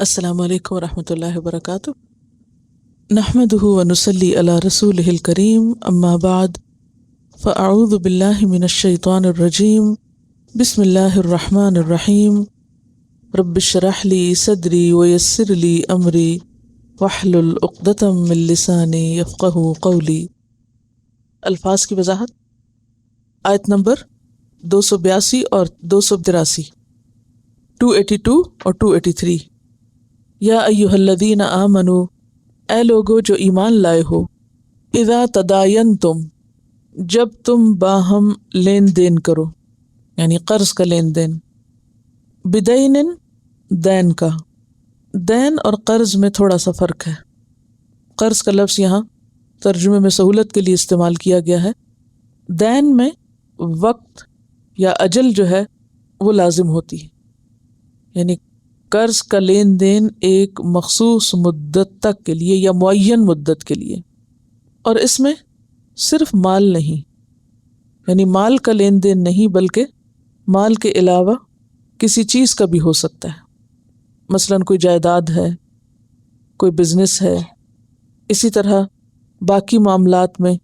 السلام علیکم ورحمۃ اللہ وبرکاتہ۔ نحمدہ ونصلی علی رسولہ الکریم، اما بعد فاعوذ باللہ من الشیطان الرجیم، بسم اللہ الرحمن الرحیم۔ رب اشرح لی صدری ویسر لی امری واحلل عقدۃ من لسانی یفقہوا قولی۔ الفاظ کی وضاحت۔ آیت نمبر 282 اور 283، 282 اور 283۔ یا ایھا الذین آمنوا، اے لوگو جو ایمان لائے ہو، اذا تداینتم، جب تم باہم لین دین کرو، یعنی قرض کا لین دین، بدین، دین کا۔ دین اور قرض میں تھوڑا سا فرق ہے۔ قرض کا لفظ یہاں ترجمے میں سہولت کے لیے استعمال کیا گیا ہے۔ دین میں وقت یا اجل جو ہے وہ لازم ہوتی ہے، یعنی قرض کا لین دین ایک مخصوص مدت تک کے لیے یا معین مدت کے لیے، اور اس میں صرف مال نہیں، یعنی مال کا لین دین نہیں بلکہ مال کے علاوہ کسی چیز کا بھی ہو سکتا ہے۔ مثلاً کوئی جائیداد ہے، کوئی بزنس ہے، اسی طرح باقی معاملات میں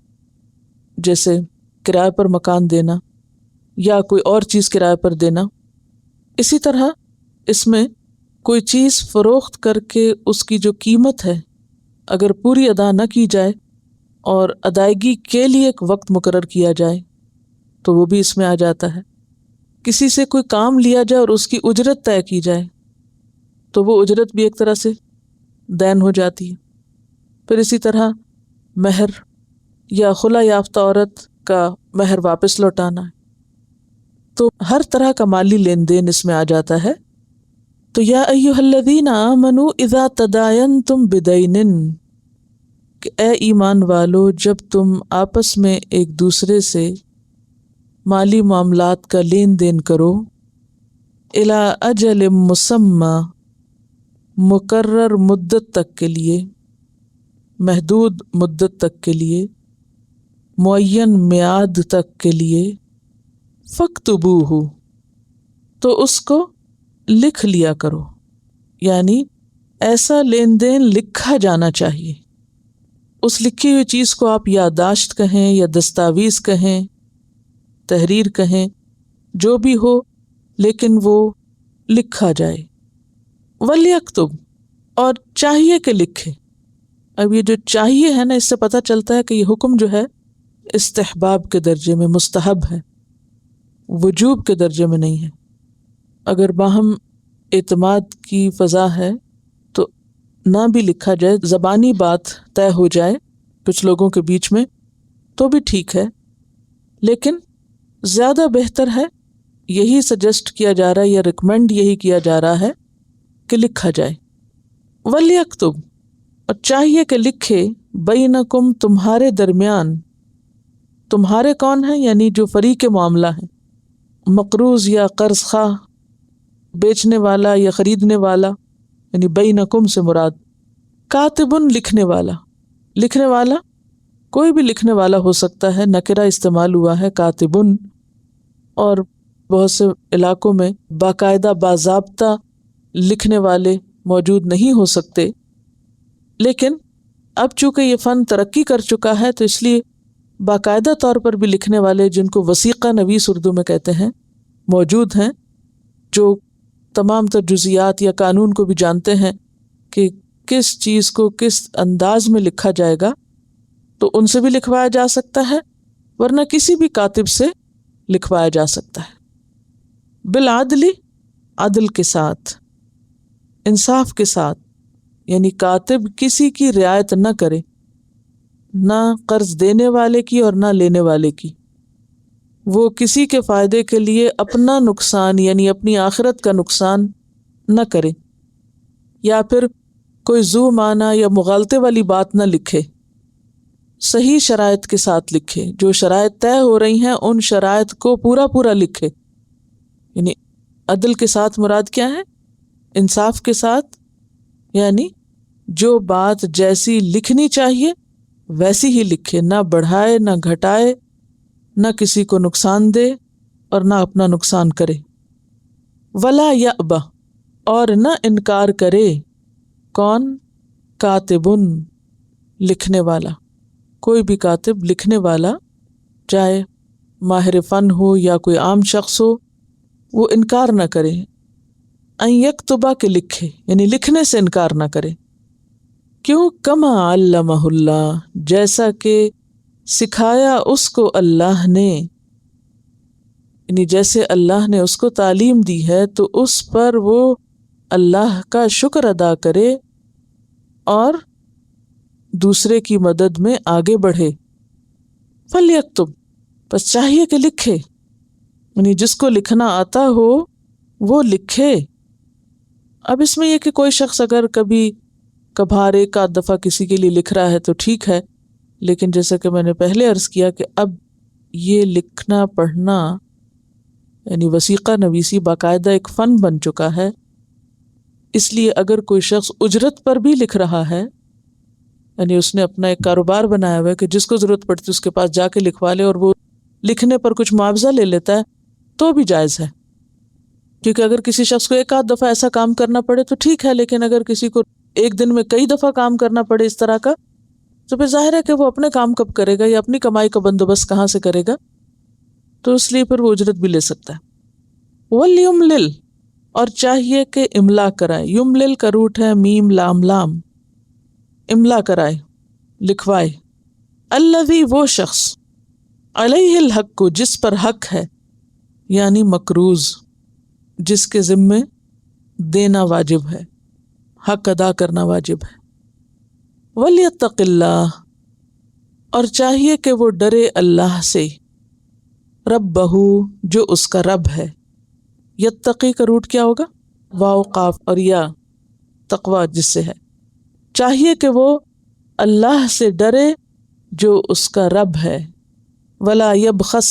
جیسے کرائے پر مکان دینا یا کوئی اور چیز کرائے پر دینا۔ اسی طرح اس میں کوئی چیز فروخت کر کے اس کی جو قیمت ہے اگر پوری ادا نہ کی جائے اور ادائیگی کے لیے ایک وقت مقرر کیا جائے تو وہ بھی اس میں آ جاتا ہے۔ کسی سے کوئی کام لیا جائے اور اس کی اجرت طے کی جائے تو وہ اجرت بھی ایک طرح سے دین ہو جاتی ہے۔ پھر اسی طرح مہر یا خلا یافتہ عورت کا مہر واپس لوٹانا ہے، تو ہر طرح کا مالی لین دین اس میں آ جاتا ہے۔ تو یا ایھا الذین آمنوا اذا تداینتم بدین، کہ اے ایمان والو جب تم آپس میں ایک دوسرے سے مالی معاملات کا لین دین کرو، الی اجل مسمی، مقرر مدت تک کے لیے، محدود مدت تک کے لیے، معین میعاد تک کے لیے، فاکتبوہ، تو اس کو لکھ لیا کرو، یعنی ایسا لین دین لکھا جانا چاہیے۔ اس لکھی ہوئی چیز کو آپ یادداشت کہیں یا دستاویز کہیں، تحریر کہیں، جو بھی ہو، لیکن وہ لکھا جائے۔ وَلْيَكْتُبْ، اور چاہیے کہ لکھے۔ اب یہ جو چاہیے ہے نا، اس سے پتہ چلتا ہے کہ یہ حکم جو ہے استحباب کے درجے میں، مستحب ہے، وجوب کے درجے میں نہیں ہے۔ اگر باہم اعتماد کی فضا ہے تو نہ بھی لکھا جائے، زبانی بات طے ہو جائے کچھ لوگوں کے بیچ میں تو بھی ٹھیک ہے، لیکن زیادہ بہتر ہے، یہی سجیسٹ کیا جا رہا ہے یا ریکمینڈ یہی کیا جا رہا ہے کہ لکھا جائے۔ وَلْيَكْتُبْ، اور چاہیے کہ لکھے، بینکم، تمہارے درمیان۔ تمہارے کون ہیں؟ یعنی جو فریق معاملہ ہیں، مقروض یا قرض خواہ، بیچنے والا یا خریدنے والا، یعنی بینکم سے مراد کاتبن، لکھنے والا۔ لکھنے والا کوئی بھی لکھنے والا ہو سکتا ہے، نکرہ استعمال ہوا ہے کاتبن، اور بہت سے علاقوں میں باقاعدہ باضابطہ لکھنے والے موجود نہیں ہو سکتے، لیکن اب چونکہ یہ فن ترقی کر چکا ہے تو اس لیے باقاعدہ طور پر بھی لکھنے والے، جن کو وثیقہ نویس اردو میں کہتے ہیں، موجود ہیں، جو تمام تر جزیات یا قانون کو بھی جانتے ہیں کہ کس چیز کو کس انداز میں لکھا جائے گا، تو ان سے بھی لکھوایا جا سکتا ہے، ورنہ کسی بھی کاتب سے لکھوایا جا سکتا ہے۔ بالعدل، عدل کے ساتھ، انصاف کے ساتھ، یعنی کاتب کسی کی رعایت نہ کرے، نہ قرض دینے والے کی اور نہ لینے والے کی۔ وہ کسی کے فائدے کے لیے اپنا نقصان، یعنی اپنی آخرت کا نقصان نہ کرے، یا پھر کوئی ذو معنی یا مغالطے والی بات نہ لکھے۔ صحیح شرائط کے ساتھ لکھے، جو شرائط طے ہو رہی ہیں ان شرائط کو پورا لکھے۔ یعنی عدل کے ساتھ مراد کیا ہے؟ انصاف کے ساتھ، یعنی جو بات جیسی لکھنی چاہیے ویسی ہی لکھے، نہ بڑھائے نہ گھٹائے، نہ کسی کو نقصان دے اور نہ اپنا نقصان کرے۔ ولا یأبہ، اور نہ انکار کرے، کون؟ کاتبن، لکھنے والا، کوئی بھی کاتب لکھنے والا، چاہے ماہر فن ہو یا کوئی عام شخص ہو، وہ انکار نہ کرے، ان یکتبا کے لکھے، یعنی لکھنے سے انکار نہ کرے۔ کیوں؟ کما علمہ اللہ، جیسا کہ سکھایا اس کو اللہ نے، یعنی جیسے اللہ نے اس کو تعلیم دی ہے تو اس پر وہ اللہ کا شکر ادا کرے اور دوسرے کی مدد میں آگے بڑھے۔ فلیکتب، بس چاہیے کہ لکھے، یعنی جس کو لکھنا آتا ہو وہ لکھے۔ اب اس میں یہ کہ کوئی شخص اگر کبھی کبھار ایک آدھ دفعہ کسی کے لیے لکھ رہا ہے تو ٹھیک ہے، لیکن جیسا کہ میں نے پہلے عرض کیا کہ اب یہ لکھنا پڑھنا یعنی وثیقہ نویسی باقاعدہ ایک فن بن چکا ہے۔ اس لیے اگر کوئی شخص اجرت پر بھی لکھ رہا ہے، یعنی اس نے اپنا ایک کاروبار بنایا ہوا ہے کہ جس کو ضرورت پڑتی ہے اس کے پاس جا کے لکھوا لے اور وہ لکھنے پر کچھ معاوضہ لے لیتا ہے، تو بھی جائز ہے۔ کیونکہ اگر کسی شخص کو ایک آدھ دفعہ ایسا کام کرنا پڑے تو ٹھیک ہے، لیکن اگر کسی کو ایک دن میں کئی دفعہ کام کرنا پڑے اس طرح کا، تو پھر ظاہر ہے کہ وہ اپنے کام کب کرے گا یا اپنی کمائی کا بندوبست کہاں سے کرے گا، تو اس لیے پھر وہ اجرت بھی لے سکتا ہے۔ وَلْيُمْلِلْ، اور چاہیے کہ املا کرائے۔ یملل کا روٹ ہے میم لام لام، املا کرائے، لکھوائے۔ الذی، وہ شخص، علیہ الحق، جس پر حق ہے، یعنی مقروض، جس کے ذمے دینا واجب ہے، حق ادا کرنا واجب ہے۔ ولیتق اللہ، اور چاہیے کہ وہ ڈرے اللہ سے، ربہ، جو اس کا رب ہے۔ یتقی کا روٹ کیا ہوگا؟ واو قاف اور یا، تقوی جس سے ہے۔ چاہیے کہ وہ اللہ سے ڈرے جو اس کا رب ہے۔ ولا یبخس،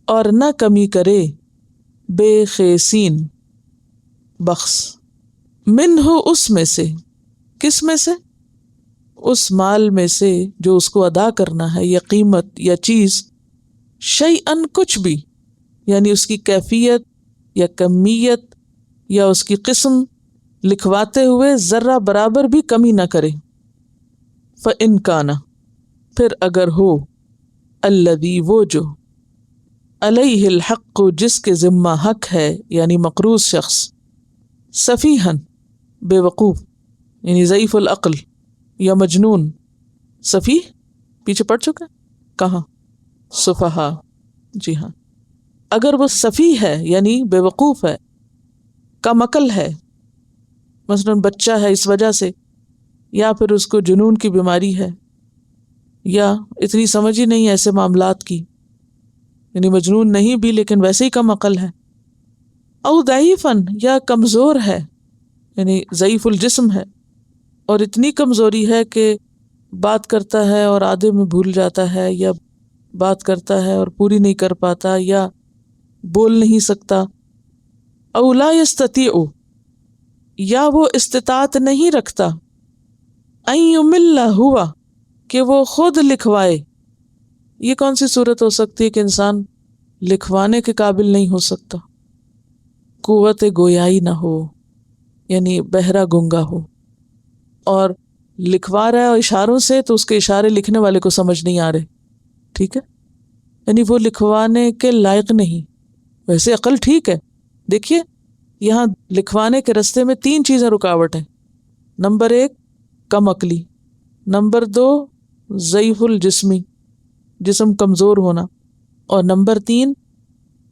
اور نہ کمی کرے، بے خیسین، بخس، منہ، اس میں سے، کس میں سے؟ اس مال میں سے جو اس کو ادا کرنا ہے، یا قیمت یا چیز، شیئن، کچھ بھی، یعنی اس کی کیفیت یا کمیت یا اس کی قسم لکھواتے ہوئے ذرہ برابر بھی کمی نہ کرے۔ فَإِنْ كَانَ، پھر اگر ہو، الذی، وہ جو، علیہ الحق، جس کے ذمہ حق ہے، یعنی مقروض شخص، سفیہن، بے وقوف، یعنی ضعیف العقل یا مجنون۔ سفیہ پیچھے پڑ چکا ہے، کہاں؟ سفہا، جی ہاں۔ اگر وہ سفیہ ہے یعنی بے وقوف ہے، کم عقل ہے، مثلاً بچہ ہے اس وجہ سے، یا پھر اس کو جنون کی بیماری ہے، یا اتنی سمجھ ہی نہیں ایسے معاملات کی، یعنی مجنون نہیں بھی لیکن ویسے ہی کم عقل ہے، او ضعیفاً، یا کمزور ہے، یعنی ضعیف الجسم ہے، اور اتنی کمزوری ہے کہ بات کرتا ہے اور آدھے میں بھول جاتا ہے، یا بات کرتا ہے اور پوری نہیں کر پاتا، یا بول نہیں سکتا۔ او لا یستطیع، یا وہ استطاعت نہیں رکھتا، ان یمل ہوا، کہ وہ خود لکھوائے۔ یہ کون سی صورت ہو سکتی ہے کہ انسان لکھوانے کے قابل نہیں ہو سکتا؟ قوت گویائی نہ ہو، یعنی بہرا گنگا ہو، اور لکھوا رہا ہے اور اشاروں سے، تو اس کے اشارے لکھنے والے کو سمجھ نہیں آ رہے، ٹھیک ہے، یعنی وہ لکھوانے کے لائق نہیں۔ ویسے عقل ٹھیک ہے، دیکھیے یہاں لکھوانے کے رستے میں 3 چیزیں رکاوٹ ہیں۔ نمبر 1 کم عقلی، نمبر 2 ضعیف الجسمی، جسم کمزور ہونا، اور نمبر 3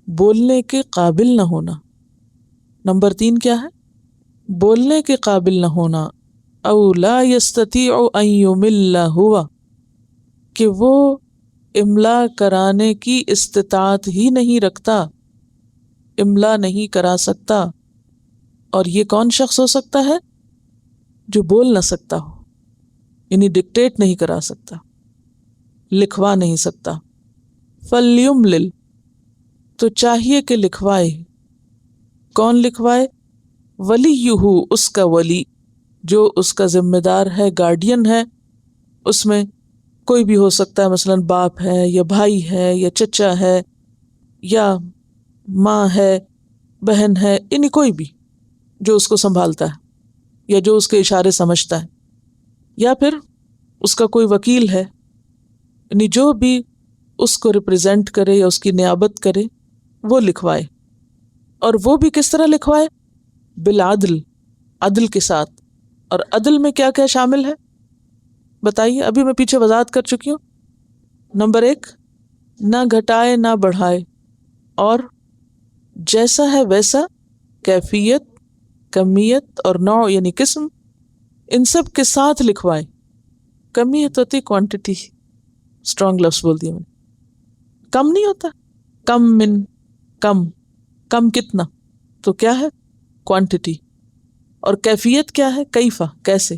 بولنے کے قابل نہ ہونا۔ نمبر 3 کیا ہے؟ بولنے کے قابل نہ ہونا۔ او لا یستطیع ان یمل ہوا، کہ وہ املا کرانے کی استطاعت ہی نہیں رکھتا، املا نہیں کرا سکتا۔ اور یہ کون شخص ہو سکتا ہے؟ جو بول نہ سکتا ہو، یعنی ڈکٹیٹ نہیں کرا سکتا، لکھوا نہیں سکتا۔ فَلْيُمْلِلْ، تو چاہیے کہ لکھوائے۔ کون لکھوائے؟ ولیہ، اس کا ولی، جو اس کا ذمہ دار ہے، گارڈین ہے، اس میں کوئی بھی ہو سکتا ہے، مثلاً باپ ہے یا بھائی ہے یا چچا ہے یا ماں ہے، بہن ہے، یعنی کوئی بھی جو اس کو سنبھالتا ہے۔ یا جو اس کے اشارے سمجھتا ہے، یا پھر اس کا کوئی وکیل ہے، یعنی جو بھی اس کو ریپرزینٹ کرے یا اس کی نیابت کرے وہ لکھوائے. اور وہ بھی کس طرح لکھوائے؟ بالعدل، عدل کے ساتھ. اور عدل میں کیا کیا شامل ہے بتائیے؟ ابھی میں پیچھے وضاحت کر چکی ہوں. نمبر 1، نہ گھٹائے نہ بڑھائے، اور جیسا ہے ویسا کیفیت، کمیت اور نوع یعنی قسم، ان سب کے ساتھ لکھوائے. کمیت ہوتی کوانٹٹی، اسٹرانگ لفظ بول دیا میں نے. کم نہیں ہوتا، کم من، کم، کم کتنا، تو کیا ہے؟ کوانٹٹی. اور کیفیت کیا ہے؟ کیفا، کیسے.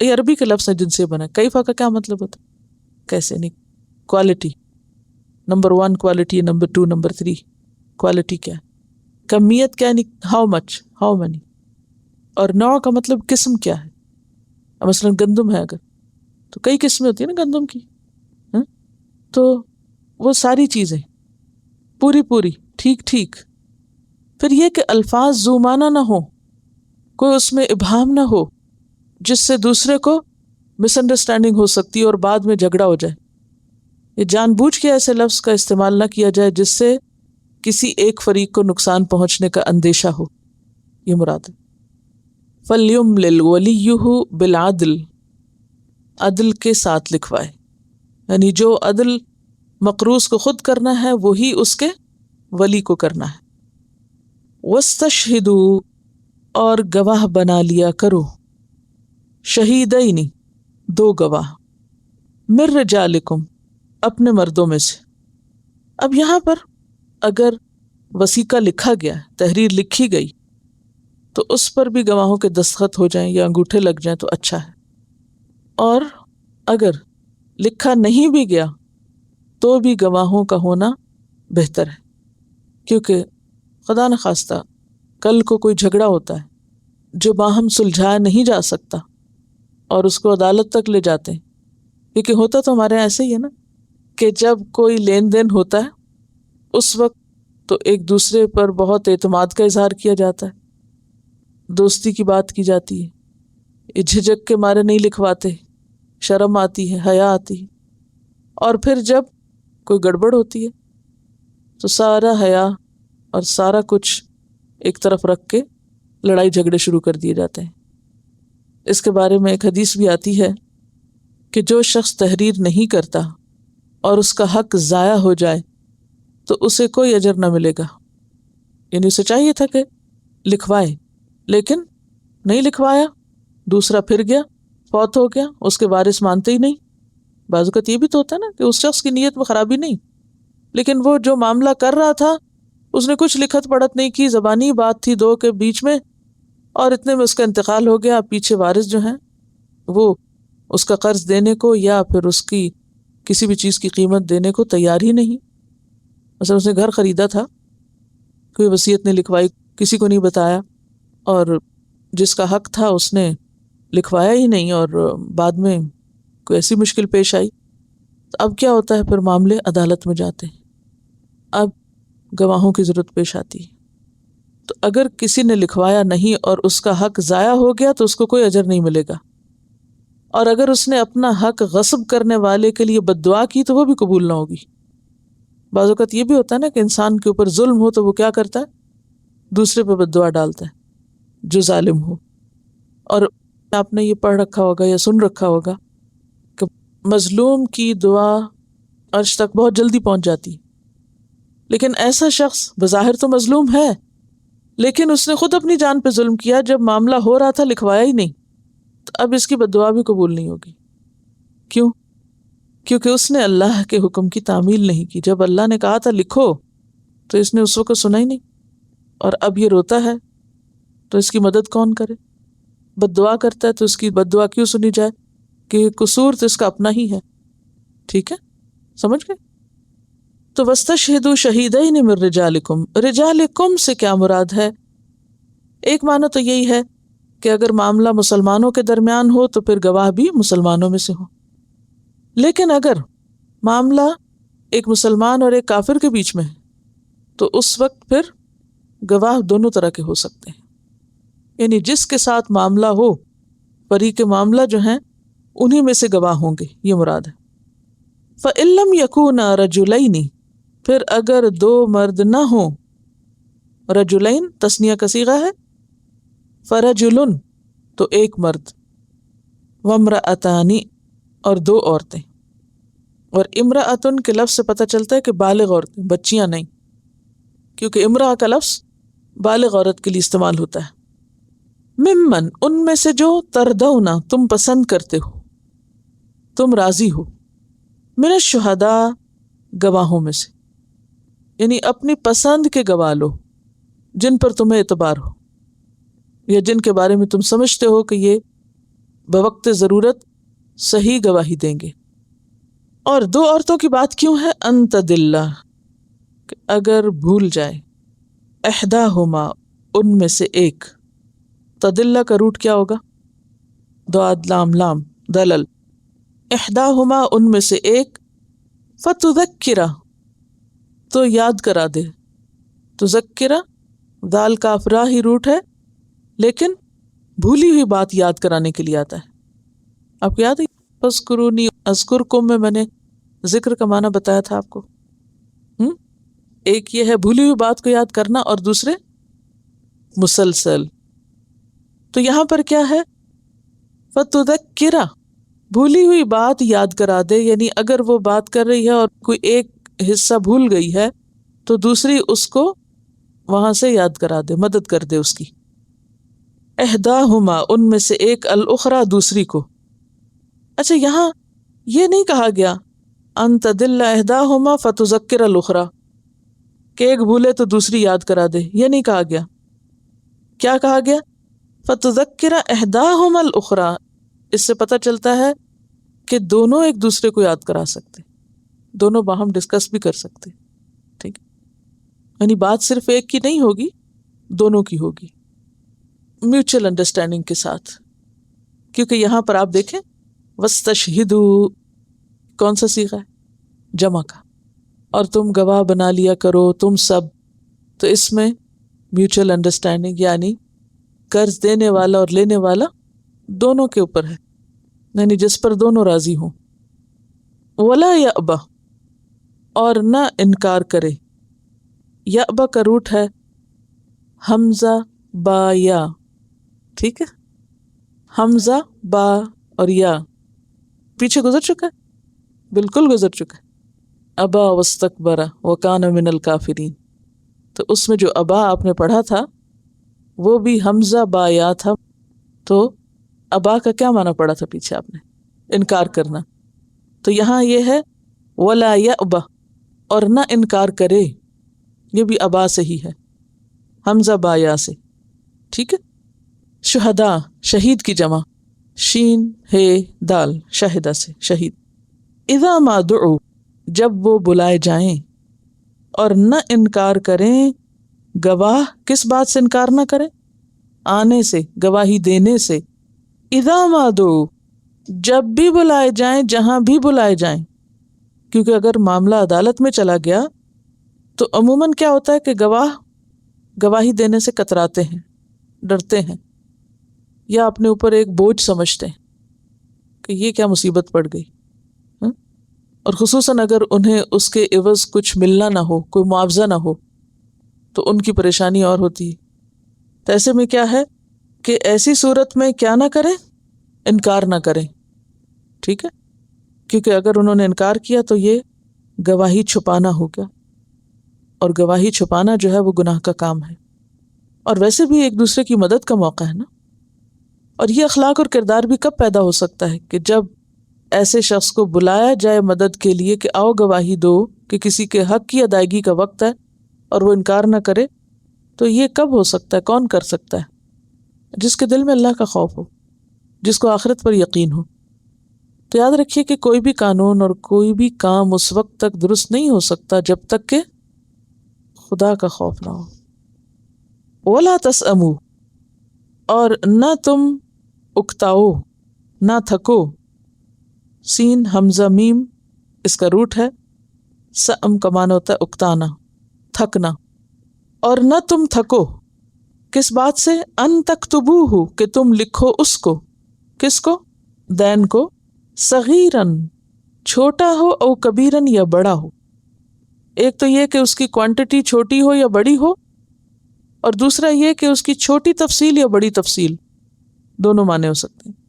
یہ عربی کے لفظ ہے جن سے بنا. کیفا کا کیا مطلب ہوتا ہے؟ کیسے نہیں. Quality, number 1 quality, number 2، number 3 quality کیا ہے. کمیت کیا نہیں، ہاؤ مچ، ہاؤ منی. اور نوع کا مطلب قسم کیا ہے. مثلا گندم ہے اگر، تو کئی قسمیں ہوتی ہیں نا گندم کی، تو وہ ساری چیزیں پوری پوری، ٹھیک ٹھیک. پھر یہ کہ الفاظ ذو معنی نہ ہو، کوئی اس میں ابہام نہ ہو جس سے دوسرے کو مس انڈرسٹینڈنگ ہو سکتی ہے اور بعد میں جھگڑا ہو جائے. یہ جان بوجھ کے ایسے لفظ کا استعمال نہ کیا جائے جس سے کسی ایک فریق کو نقصان پہنچنے کا اندیشہ ہو، یہ مراد ہے. فَلْيُمْلِلْ وَلِيُّهُ بِالْعَدْلِ، عدل کے ساتھ لکھوائے. یعنی جو عدل مقروض کو خود کرنا ہے وہی اس کے ولی کو کرنا ہے. وَاسْتَشْهِدُوا، اور گواہ بنا لیا کرو، شہیدین، 2 گواہ، مِن رجالکم، اپنے مردوں میں سے. اب یہاں پر اگر وثیقہ لکھا گیا، تحریر لکھی گئی، تو اس پر بھی گواہوں کے دستخط ہو جائیں یا انگوٹھے لگ جائیں تو اچھا ہے. اور اگر لکھا نہیں بھی گیا تو بھی گواہوں کا ہونا بہتر ہے، کیونکہ خدا نخواستہ کل کو کوئی جھگڑا ہوتا ہے جو باہم سلجھایا نہیں جا سکتا اور اس کو عدالت تک لے جاتے ہیں. کیونکہ ہوتا تو ہمارے یہاں ایسے ہی ہے نا کہ جب کوئی لین دین ہوتا ہے اس وقت تو ایک دوسرے پر بہت اعتماد کا اظہار کیا جاتا ہے، دوستی کی بات کی جاتی ہے، یہ جھجک کے مارے نہیں لکھواتے، شرم آتی ہے، حیا آتی ہے. اور پھر جب کوئی گڑبڑ ہوتی ہے تو سارا حیا اور سارا کچھ ایک طرف رکھ کے لڑائی جھگڑے شروع کر دیے جاتے ہیں. اس کے بارے میں ایک حدیث بھی آتی ہے کہ جو شخص تحریر نہیں کرتا اور اس کا حق ضائع ہو جائے تو اسے کوئی اجر نہ ملے گا. یعنی اسے چاہیے تھا کہ لکھوائے، لیکن نہیں لکھوایا، دوسرا پھر گیا، فوت ہو گیا، اس کے وارث مانتے ہی نہیں. بعض اوقات یہ بھی تو ہوتا ہے نا کہ اس شخص کی نیت میں خرابی نہیں، لیکن وہ جو معاملہ کر رہا تھا اس نے کچھ لکھت پڑھت نہیں کی، زبانی بات تھی 2 کے بیچ میں، اور اتنے میں اس کا انتقال ہو گیا. پیچھے وارث جو ہیں وہ اس کا قرض دینے کو یا پھر اس کی کسی بھی چیز کی قیمت دینے کو تیار ہی نہیں. مثلا اس نے گھر خریدا تھا، کوئی وصیت نہیں لکھوائی، کسی کو نہیں بتایا، اور جس کا حق تھا اس نے لکھوایا ہی نہیں، اور بعد میں کوئی ایسی مشکل پیش آئی. تو اب کیا ہوتا ہے؟ پھر معاملے عدالت میں جاتے ہیں، اب گواہوں کی ضرورت پیش آتی ہے. تو اگر کسی نے لکھوایا نہیں اور اس کا حق ضائع ہو گیا تو اس کو کوئی اجر نہیں ملے گا. اور اگر اس نے اپنا حق غصب کرنے والے کے لیے بد دعا کی تو وہ بھی قبول نہ ہوگی. بعض اوقات یہ بھی ہوتا ہے نا کہ انسان کے اوپر ظلم ہو تو وہ کیا کرتا ہے؟ دوسرے پہ بد دعا ڈالتا ہے جو ظالم ہو. اور آپ نے یہ پڑھ رکھا ہوگا یا سن رکھا ہوگا کہ مظلوم کی دعا عرش تک بہت جلدی پہنچ جاتی، لیکن ایسا شخص بظاہر تو مظلوم ہے لیکن اس نے خود اپنی جان پہ ظلم کیا، جب معاملہ ہو رہا تھا لکھوایا ہی نہیں، تو اب اس کی بد دعا بھی قبول نہیں ہوگی. کیوں؟ کیونکہ اس نے اللہ کے حکم کی تعمیل نہیں کی. جب اللہ نے کہا تھا لکھو تو اس نے اس وقت سنا ہی نہیں، اور اب یہ روتا ہے تو اس کی مدد کون کرے؟ بد دعا کرتا ہے تو اس کی بد دعا کیوں سنی جائے؟ کہ قصور تو اس کا اپنا ہی ہے. ٹھیک ہے، سمجھ گئے؟ تو وَاسْتَشْهِدُوا شَهِيدَيْنِ مِن رِجَالِكُمْ، رجالکم سے کیا مراد ہے؟ ایک معنی تو یہی ہے کہ اگر معاملہ مسلمانوں کے درمیان ہو تو پھر گواہ بھی مسلمانوں میں سے ہو. لیکن اگر معاملہ ایک مسلمان اور ایک کافر کے بیچ میں ہے تو اس وقت پھر گواہ دونوں طرح کے ہو سکتے ہیں. یعنی جس کے ساتھ معاملہ ہو، فریق معاملہ جو ہیں انہی میں سے گواہ ہوں گے، یہ مراد ہے۔ فَإِن لَّمْ يَكُونَا رَجُلَيْنِ، پھر اگر دو مرد نہ ہوں، رجلین تثنیہ کا صیغہ ہے، فرجل تو ایک مرد، وامرأتان اور دو عورتیں، اور امرأتن کے لفظ سے پتہ چلتا ہے کہ بالغ عورتیں، بچیاں نہیں، کیونکہ امرأہ کا لفظ بالغ عورت کے لیے استعمال ہوتا ہے۔ ممن ان میں سے جو تردونا تم پسند کرتے ہو، تم راضی ہو، من الشہداء گواہوں میں سے، یعنی اپنی پسند کے گواہ لو جن پر تمہیں اعتبار ہو، یا جن کے بارے میں تم سمجھتے ہو کہ یہ بوقت ضرورت صحیح گواہی دیں گے۔ اور دو عورتوں کی بات کیوں ہے؟ ان تدلّ، کہ اگر بھول جائے، احداہما ان میں سے ایک، تدلّ کا روٹ کیا ہوگا؟ دعاد لام لام دلل، احداہما ان میں سے ایک، فتذکرہ تو یاد کرا دے، تذکرہ دال کاف را ہی روٹ ہے لیکن بھولی ہوئی بات یاد کرانے کے لیے آتا ہے۔ آپ کو یاد ہے فاذکرونی اذکرکم میں نے ذکر کا معنی بتایا تھا آپ کو، ایک یہ ہے بھولی ہوئی بات کو یاد کرنا، اور دوسرے مسلسل۔ تو یہاں پر کیا ہے؟ فتذکرہ بھولی ہوئی بات یاد کرا دے، یعنی اگر وہ بات کر رہی ہے اور کوئی ایک حصہ بھول گئی ہے تو دوسری اس کو وہاں سے یاد کرا دے، مدد کر دے اس کی۔ احداہما ان میں سے ایک، الاخری دوسری کو۔ اچھا یہاں یہ نہیں کہا گیا ان تدل احداہما فتذکر الاخری کہ ایک بھولے تو دوسری یاد کرا دے، یہ نہیں کہا گیا۔ کیا کہا گیا؟ فتذکر احداہما الاخری، اس سے پتہ چلتا ہے کہ دونوں ایک دوسرے کو یاد کرا سکتے، دونوں باہم ڈسکس بھی کر سکتے، ٹھیک، یعنی بات صرف ایک کی نہیں ہوگی، دونوں کی ہوگی، میوچل انڈرسٹینڈنگ کے ساتھ۔ کیونکہ یہاں پر آپ دیکھیں وَاسْتَشْهِدُوا کون سا صیغہ ہے؟ جمع کا، اور تم گواہ بنا لیا کرو تم سب، تو اس میں میوچل انڈرسٹینڈنگ یعنی قرض دینے والا اور لینے والا دونوں کے اوپر ہے، یعنی جس پر دونوں راضی ہوں۔ وَلَا يَأْبَ اور نہ انکار کرے، یأبا کا روٹ ہے حمزہ با یا، ٹھیک ہے، حمزہ با اور یا پیچھے گزر چکا ہے، بالکل گزر چکا ہے۔ ابا واستکبر وکان من الکافرین، تو اس میں جو ابا آپ نے پڑھا تھا وہ بھی حمزہ با یا تھا، تو ابا کا کیا معنی پڑھا تھا پیچھے آپ نے؟ انکار کرنا۔ تو یہاں یہ ہے ولا یأبا اور نہ انکار کرے، یہ بھی ابا سے ہی ہے، حمزہ با یا سے، ٹھیک ہے۔ شہداء شہید کی جمع، شین ہے دال شاہدہ سے شہید۔ اذا ما دعوا جب وہ بلائے جائیں، اور نہ انکار کریں گواہ، کس بات سے انکار نہ کریں؟ آنے سے، گواہی دینے سے۔ اذا ما دعوا جب بھی بلائے جائیں، جہاں بھی بلائے جائیں، کیونکہ اگر معاملہ عدالت میں چلا گیا تو عموماً کیا ہوتا ہے کہ گواہ گواہی دینے سے کتراتے ہیں، ڈرتے ہیں، یا اپنے اوپر ایک بوجھ سمجھتے ہیں کہ یہ کیا مصیبت پڑ گئی، اور خصوصاً اگر انہیں اس کے عوض کچھ ملنا نہ ہو، کوئی معاوضہ نہ ہو، تو ان کی پریشانی اور ہوتی ہے۔ تو ایسے میں کیا ہے کہ ایسی صورت میں کیا نہ کریں؟ انکار نہ کریں، ٹھیک ہے، کیونکہ اگر انہوں نے انکار کیا تو یہ گواہی چھپانا ہو گیا، اور گواہی چھپانا جو ہے وہ گناہ کا کام ہے، اور ویسے بھی ایک دوسرے کی مدد کا موقع ہے نا۔ اور یہ اخلاق اور کردار بھی کب پیدا ہو سکتا ہے؟ کہ جب ایسے شخص کو بلایا جائے مدد کے لیے کہ آؤ گواہی دو کہ کسی کے حق کی ادائیگی کا وقت ہے، اور وہ انکار نہ کرے، تو یہ کب ہو سکتا ہے؟ کون کر سکتا ہے؟ جس کے دل میں اللہ کا خوف ہو، جس کو آخرت پر یقین ہو۔ تو یاد رکھیے کہ کوئی بھی قانون اور کوئی بھی کام اس وقت تک درست نہیں ہو سکتا جب تک کہ خدا کا خوف نہ ہو۔ وَلَا تَسْأَمُوا اور نہ تم اکتاؤ، نہ تھکو، سین حمزہ میم اس کا روٹ ہے، سأم کا معنی ہوتا ہے اکتانا، تھکنا، اور نہ تم تھکو، کس بات سے؟ ان تکتبوہ، کہ تم لکھو اس کو، کس کو؟ دین کو، صغیرن، چھوٹا ہو، او کبیرن، یا بڑا ہو۔ ایک تو یہ کہ اس کی کوانٹٹی چھوٹی ہو یا بڑی ہو، اور دوسرا یہ کہ اس کی چھوٹی تفصیل یا بڑی تفصیل، دونوں معنی ہو سکتے ہیں۔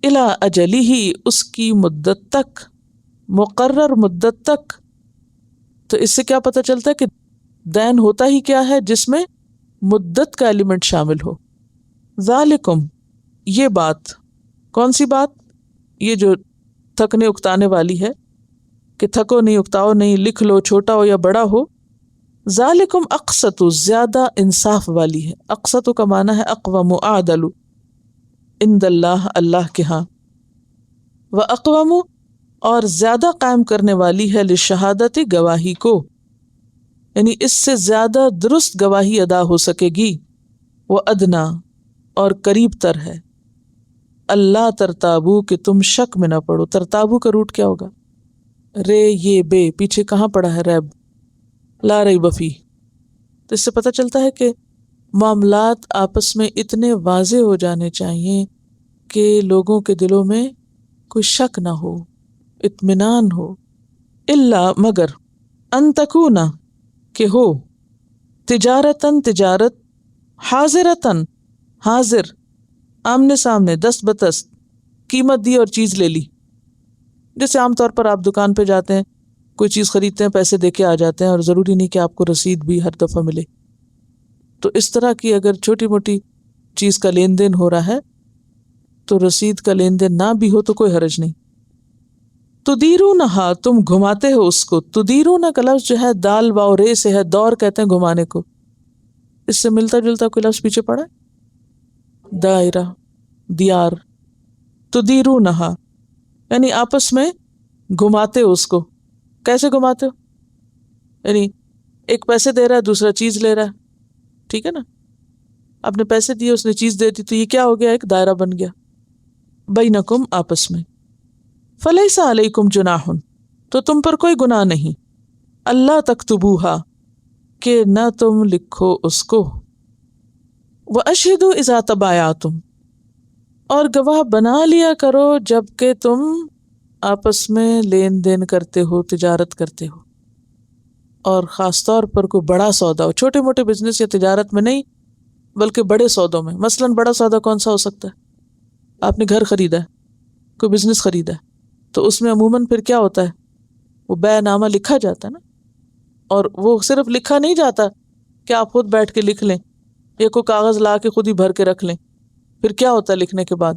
الی اجلہ، اس کی مدت تک، مقرر مدت تک۔ تو اس سے کیا پتہ چلتا ہے کہ دین ہوتا ہی کیا ہے؟ جس میں مدت کا ایلیمنٹ شامل ہو۔ ذالکم، یہ بات، کون سی بات؟ یہ جو تھکنے اکتانے والی ہے کہ تھکو نہیں، اکتاؤ نہیں، لکھ لو، چھوٹا ہو یا بڑا ہو۔ ذالکم اقسط، زیادہ انصاف والی ہے۔ اقسط کا معنی ہے اقوم، اعدل، عند اللہ، اللہ کے ہاں۔ واقوم، اور زیادہ قائم کرنے والی ہے، للشہادت، گواہی کو، یعنی اس سے زیادہ درست گواہی ادا ہو سکے گی۔ وہ ادنا، اور قریب تر ہے، اللہ ترتابو، کہ تم شک میں نہ پڑو۔ ترتابو کا روٹ کیا ہوگا؟ رے یہ بے، پیچھے کہاں پڑا ہے ریب؟ لا ریب فیہ۔ تو اس سے پتہ چلتا ہے کہ معاملات آپس میں اتنے واضح ہو جانے چاہیے کہ لوگوں کے دلوں میں کوئی شک نہ ہو، اطمینان ہو۔ الا، مگر، ان تکونا، کہ ہو، تجارتاً، تجارت، حاضرتاً، حاضر، آمنے سامنے، دست بدست، قیمت دی اور چیز لے لی۔ جیسے عام طور پر آپ دکان پہ جاتے ہیں، کوئی چیز خریدتے ہیں، پیسے دے کے آ جاتے ہیں، اور ضروری نہیں کہ آپ کو رسید بھی ہر دفعہ ملے۔ تو اس طرح کی اگر چھوٹی موٹی چیز کا لین دین ہو رہا ہے تو رسید کا لین دین نہ بھی ہو تو کوئی حرج نہیں۔ تدیرونہا، تم گھماتے ہو اس کو۔ تدیرونہ کا لفظ جو ہے دال واو رے سے ہے، دور کہتے ہیں گھمانے کو۔ اس سے ملتا جلتا کوئی لفظ پیچھے پڑا ہے؟ دائرہ، دیار۔ تدیرونہا یعنی آپس میں گھماتے ہو اس کو۔ کیسے گھماتے ہو؟ یعنی ایک پیسے دے رہا ہے، دوسرا چیز لے رہا ہے، ٹھیک ہے نا؟ آپ نے پیسے دیے، اس نے چیز دے دی، تو یہ کیا ہو گیا؟ ایک دائرہ بن گیا بینکم، آپس میں۔ فلیس علیکم جناح، تو تم پر کوئی گناہ نہیں، اللہ تکتبوہا، کہ نہ تم لکھو اس کو۔ واشہدوا اذا تبایعتم، اور گواہ بنا لیا کرو جب کہ تم آپس میں لین دین کرتے ہو، تجارت کرتے ہو، اور خاص طور پر کوئی بڑا سودا ہو۔ چھوٹے موٹے بزنس یا تجارت میں نہیں، بلکہ بڑے سودوں میں۔ مثلاً بڑا سودا کون سا ہو سکتا ہے؟ آپ نے گھر خریدا ہے، کوئی بزنس خریدا ہے، تو اس میں عموماً پھر کیا ہوتا ہے؟ وہ بیع نامہ لکھا جاتا ہے نا، اور وہ صرف لکھا نہیں جاتا کہ آپ خود بیٹھ کے لکھ لیں یا کوئی کاغذ لا کے خود ہی بھر کے رکھ لیں۔ پھر کیا ہوتا ہے لکھنے کے بعد؟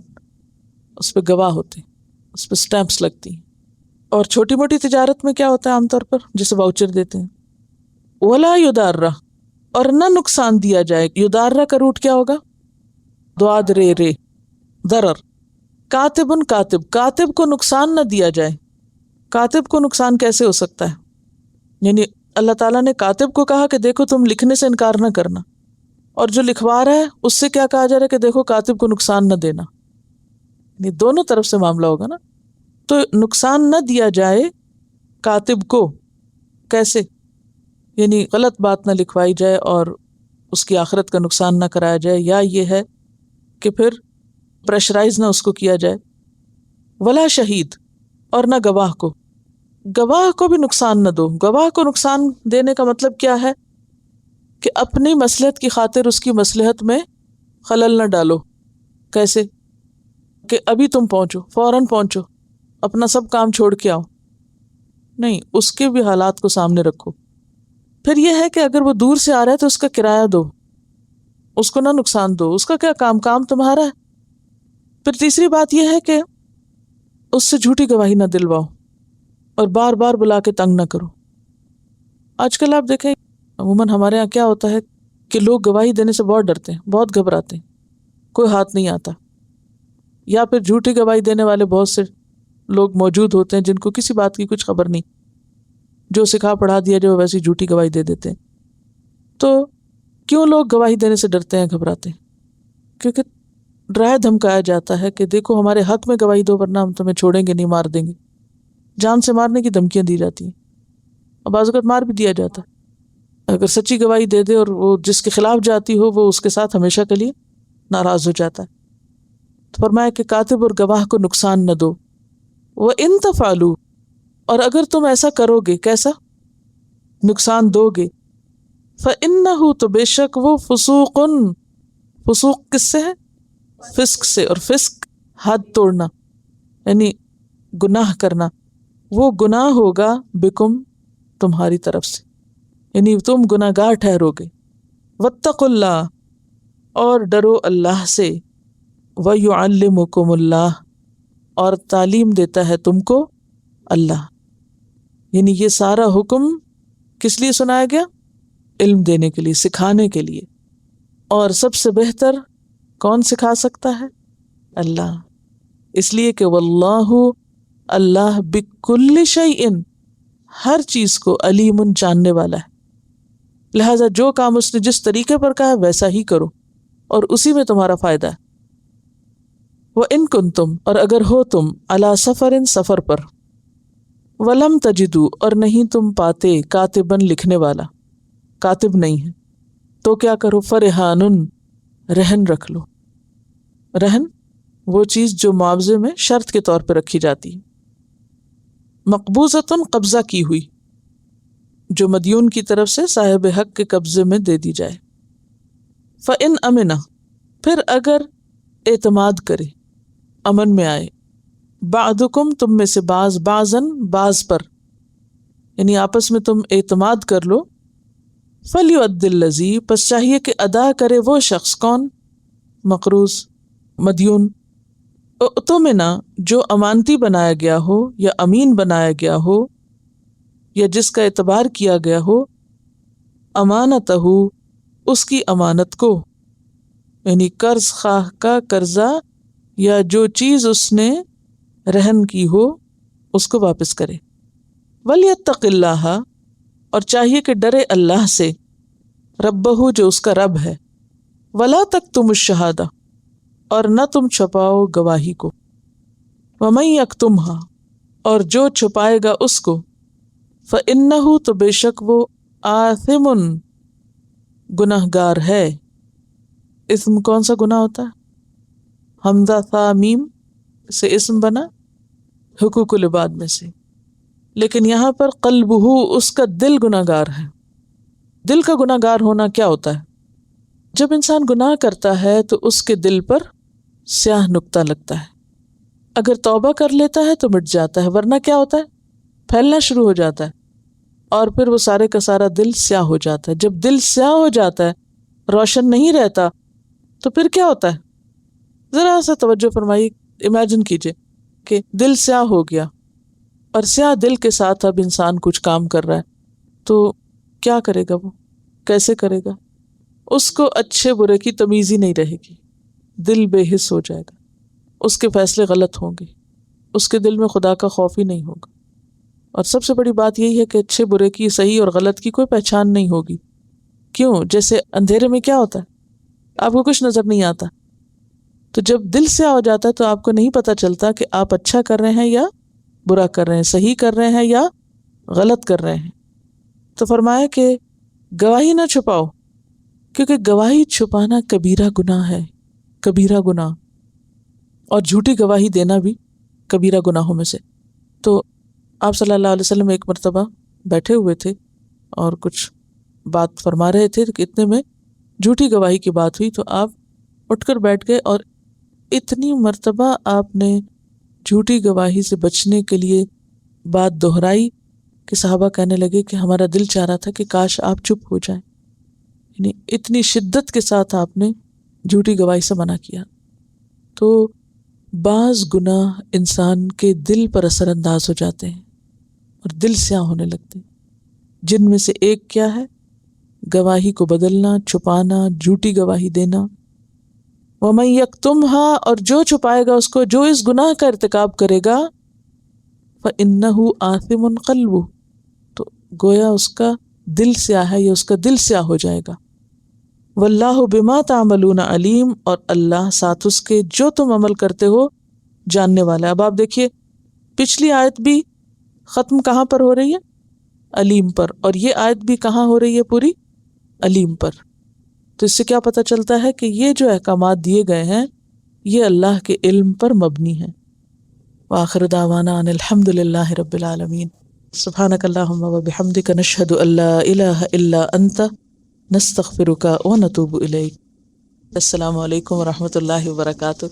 اس پہ گواہ ہوتے ہیں، اس پہ سٹیمپس لگتی ہیں۔ اور چھوٹی موٹی تجارت میں کیا ہوتا ہے عام طور پر؟ جسے واؤچر دیتے ہیں۔ ولا یدارہ، اور نہ نقصان دیا جائے۔ یدارہ کا روٹ کیا ہوگا؟ دواد رے رے، ضرر۔ کاتبن، کاتب، کاتب کو نقصان نہ دیا جائے۔ کاتب کو نقصان کیسے ہو سکتا ہے؟ یعنی اللہ تعالیٰ نے کاتب کو کہا کہ دیکھو تم لکھنے سے انکار نہ کرنا، اور جو لکھوا رہا ہے اس سے کیا کہا جا رہا ہے کہ دیکھو کاتب کو نقصان نہ دینا۔ یعنی دونوں طرف سے معاملہ ہوگا نا۔ تو نقصان نہ دیا جائے کاتب کو، کیسے؟ یعنی غلط بات نہ لکھوائی جائے اور اس کی آخرت کا نقصان نہ کرایا جائے، یا یہ ہے کہ پھر پریشرائز نہ اس کو کیا جائے۔ ولا شہید، اور نہ گواہ کو، گواہ کو بھی نقصان نہ دو۔ گواہ کو نقصان دینے کا مطلب کیا ہے؟ کہ اپنی مصلحت کی خاطر اس کی مصلحت میں خلل نہ ڈالو۔ کیسے؟ کہ ابھی تم پہنچو، فوراً پہنچو، اپنا سب کام چھوڑ کے آؤ، نہیں، اس کے بھی حالات کو سامنے رکھو۔ پھر یہ ہے کہ اگر وہ دور سے آ رہا ہے تو اس کا کرایہ دو، اس کو نہ نقصان دو، اس کا کیا کام، کام تمہارا ہے۔ پھر تیسری بات یہ ہے کہ اس سے جھوٹی گواہی نہ دلواؤ اور بار بار بلا کے تنگ نہ کرو۔ آج کل آپ دیکھیں عموماً ہمارے یہاں کیا ہوتا ہے کہ لوگ گواہی دینے سے بہت ڈرتے ہیں، بہت گھبراتے ہیں، کوئی ہاتھ نہیں آتا، یا پھر جھوٹی گواہی دینے والے بہت سے لوگ موجود ہوتے ہیں جن کو کسی بات کی کچھ خبر نہیں، جو سکھا پڑھا دیا جو ویسی جھوٹی گواہی دے دیتے ہیں۔ تو کیوں لوگ گواہی دینے سے ڈرتے ہیں، گھبراتے ہیں؟ کیونکہ ڈرایا دھمکایا جاتا ہے کہ دیکھو ہمارے حق میں گواہی دو ورنہ ہم تمہیں چھوڑیں گے نہیں، مار دیں گے۔ جان سے مارنے کی دھمکیاں دی جاتی ہیں، اور بعض اوقات مار بھی دیا جاتا ہے۔ اگر سچی گواہی دے دے اور وہ جس کے خلاف جاتی ہو وہ اس کے ساتھ ہمیشہ کے لیے ناراض ہو جاتا ہے. تو فرمایا کہ کاتب اور گواہ کو نقصان نہ دو. وَإِن تَفْعَلُوا، اور اگر تم ایسا کرو گے، کیسا؟ نقصان دو گے. فَإِنَّهُ، تو بے شک وہ فسوق، فسوق کس سے ہے؟ فسق سے. اور فسق حد توڑنا یعنی گناہ کرنا. وہ گناہ ہوگا بکم، تمہاری طرف سے، یعنی تم گناہ گار ٹھہرو گے. واتقوا اللہ، اور ڈرو اللہ سے. وَيُعَلِّمُكُمُ اللَّهُ، اور تعلیم دیتا ہے تم کو اللہ. یعنی یہ سارا حکم کس لیے سنایا گیا؟ علم دینے کے لیے، سکھانے کے لیے. اور سب سے بہتر کون سکھا سکتا ہے؟ اللہ. اس لیے کہ واللہ، اللہ بکل شیء، ہر چیز کو علیم، جاننے والا ہے. لہذا جو کام اس نے جس طریقے پر کہا ہے ویسا ہی کرو، اور اسی میں تمہارا فائدہ ہے. وَإِن كُنتُمْ، اور اگر ہو تم علی سفر، سفر پر. وَلَمْ تَجِدُوا، اور نہیں تم پاتے کاتباً، لکھنے والا، کاتب نہیں ہے، تو کیا کرو؟ فَرِحَانٌ، رہن رکھ لو. رہن وہ چیز جو معاوضے میں شرط کے طور پہ رکھی جاتی ہے. مقبوضۃ، قبضہ کی ہوئی، جو مدیون کی طرف سے صاحب حق کے قبضے میں دے دی جائے. فَإِنْ أَمِنَ، پھر اگر اعتماد کرے، امن میں آئے. بعضکم، تم میں سے بعض، بعضاً، بعض پر، یعنی آپس میں تم اعتماد کر لو. فَلْيُؤَدِّ الَّذِي، پس چاہیے کہ ادا کرے وہ شخص، کون؟ مقروض، مدیون. اؤتمنہ، جو امانتی بنایا گیا ہو یا امین بنایا گیا ہو یا جس کا اعتبار کیا گیا ہو. امانتہ، اس کی امانت کو، یعنی قرض خواہ کا قرضہ یا جو چیز اس نے رہن کی ہو اس کو واپس کرے. وَلْيَتَّقِ اللَّهَ، اور چاہیے کہ ڈرے اللہ سے. ربہ، جو اس کا رب ہے. وَلَا تَكْتُمُوا الشَّهَادَةَ، اور نہ تم چھپاؤ گواہی کو. وَمَن يَكْتُمْهَا، اور جو چھپائے گا اس کو. فَإِنَّهُ، تو بے شک وہ آثم، گناہگار ہے. اسم کون سا گناہ ہوتا ہے؟ حمزہ ثا میم سے اسم بنا، حقوق العباد میں سے. لیکن یہاں پر قلبہ، اس کا دل گناہگار ہے. دل کا گناہگار ہونا کیا ہوتا ہے؟ جب انسان گناہ کرتا ہے تو اس کے دل پر سیاہ نقطہ لگتا ہے. اگر توبہ کر لیتا ہے تو مٹ جاتا ہے، ورنہ کیا ہوتا ہے؟ پھیلنا شروع ہو جاتا ہے، اور پھر وہ سارے کا سارا دل سیاہ ہو جاتا ہے. جب دل سیاہ ہو جاتا ہے، روشن نہیں رہتا، تو پھر کیا ہوتا ہے؟ ذرا سا توجہ فرمائیے، امیجن کیجئے کہ دل سیاہ ہو گیا، اور سیاہ دل کے ساتھ اب انسان کچھ کام کر رہا ہے، تو کیا کرے گا؟ وہ کیسے کرے گا؟ اس کو اچھے برے کی تمیز ہی نہیں رہے گی، دل بے حس ہو جائے گا، اس کے فیصلے غلط ہوں گے، اس کے دل میں خدا کا خوف ہی نہیں ہوگا. اور سب سے بڑی بات یہی ہے کہ اچھے برے کی، صحیح اور غلط کی کوئی پہچان نہیں ہوگی. کیوں؟ جیسے اندھیرے میں کیا ہوتا ہے؟ آپ کو کچھ نظر نہیں آتا. تو جب دل سیاہ ہو جاتا ہے تو آپ کو نہیں پتہ چلتا کہ آپ اچھا کر رہے ہیں یا برا کر رہے ہیں، صحیح کر رہے ہیں یا غلط کر رہے ہیں. تو فرمایا کہ گواہی نہ چھپاؤ، کیونکہ گواہی چھپانا کبیرہ گناہ ہے، کبیرہ گناہ. اور جھوٹی گواہی دینا بھی کبیرہ گناہوں میں سے. تو آپ صلی اللہ علیہ وسلم ایک مرتبہ بیٹھے ہوئے تھے اور کچھ بات فرما رہے تھے، کہ اتنے میں جھوٹی گواہی کی بات ہوئی، تو آپ اٹھ کر بیٹھ گئے، اور اتنی مرتبہ آپ نے جھوٹی گواہی سے بچنے کے لیے بات دہرائی کہ صحابہ کہنے لگے کہ ہمارا دل چاہ رہا تھا کہ کاش آپ چپ ہو جائیں. یعنی اتنی شدت کے ساتھ آپ نے جھوٹی گواہی سے منع کیا. تو بعض گناہ انسان کے دل پر اثر انداز ہو جاتے ہیں اور دل سیاہ ہونے لگتے ہیں، جن میں سے ایک کیا ہے؟ گواہی کو بدلنا، چھپانا، جھوٹی گواہی دینا. وَمَن يَكْتُمْهَا، اور جو چھپائے گا اس کو، جو اس گناہ کا ارتکاب کرے گا، فَإِنَّهُ آثِمٌ قَلْبُهُ، تو گویا اس کا دل سیاہ ہے یا اس کا دل سیاہ ہو جائے گا. وَاللَّهُ بِمَا تَعْمَلُونَ عَلِيمٌ، اور اللہ ساتھ اس کے جو تم عمل کرتے ہو جاننے والا ہے. اب آپ دیکھیے پچھلی آیت بھی ختم کہاں پر ہو رہی ہے؟ علیم پر، اور یہ آیت بھی کہاں ہو رہی ہے پوری؟ علیم پر۔ تو اس سے کیا پتہ چلتا ہے کہ یہ جو احکامات دیے گئے ہیں یہ اللہ کے علم پر مبنی ہیں۔ وآخر دعوانا ان الحمد للہ رب العالمین۔ سبحانک اللہم وبحمدک نشہد ان لا الہ الا انت نستغفرک ونتوب الیک۔ السلام علیکم ورحمۃ اللہ وبرکاتہ۔